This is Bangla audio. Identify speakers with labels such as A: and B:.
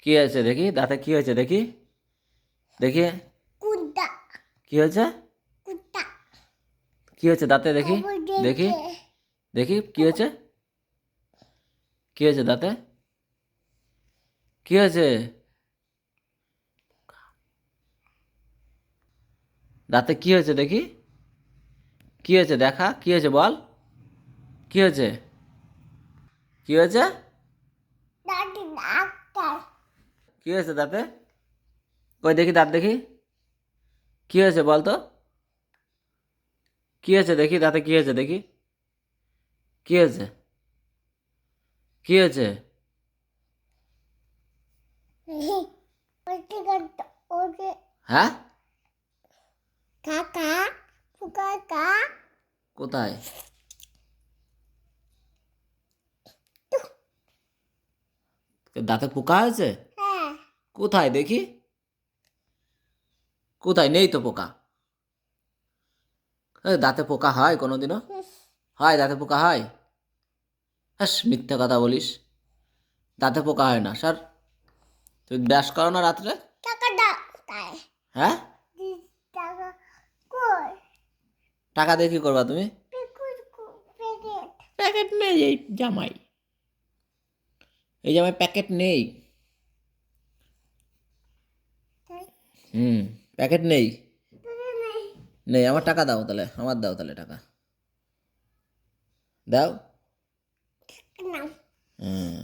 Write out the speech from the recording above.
A: কি হয়েছে দেখি, দাঁতে কি হয়েছে দেখি, দেখি
B: কুত্তা
A: কি হয়েছে,
B: কুত্তা
A: কি হয়েছে দাঁতে দেখি,
B: খবর
A: দেখি
B: দিয়েছে
A: দেখি কি হয়েছে, কি হয়েছে দাঁতে, কি হয়েছে দাঁতে, কি হয়েছে দেখি, কি হয়েছে দেখা, কি হয়েছে বল, কি হয়েছে, কি হয়েছে,
B: দাদি ডাক্তার
A: কি হয়েছে দাঁতে, কই দেখি দাঁত দেখি, কি হয়েছে বল তো, কি হয়েছে দেখি দাঁতে, কি হয়েছে দেখি, কি হয়েছে, কি হয়েছে,
B: ওকে করতো ওকে
A: হ্যাঁ
B: কাকা কাকা
A: কোথায়, দাঁতে পোকা হয়েছে,
B: হ্যাঁ
A: কোথায় দেখি, কোথায়, নেই তো পোকা, দাঁতে পোকা হয় কোনোদিনও, হয় দাঁতে পোকা হয়, হ্যাঁ মিথ্যে কথা বলিস, দাঁতে পোকা হয় না স্যার, তুই ব্যাস করো না রাত্রে,
B: টাকা দাও তাই
A: হ্যাঁ
B: টাকা কই
A: টাকা দিয়ে কী করবা তুমি,
B: পিকুর প্যাকেট
A: প্যাকেট নেই এই জামাই, এই জামাই প্যাকেট নেই, হুম প্যাকেট নেই,
B: নেই
A: নেই, আমার টাকা দাও তাহলে, আমার দাও তাহলে টাকা দাও,
B: নাও
A: হুম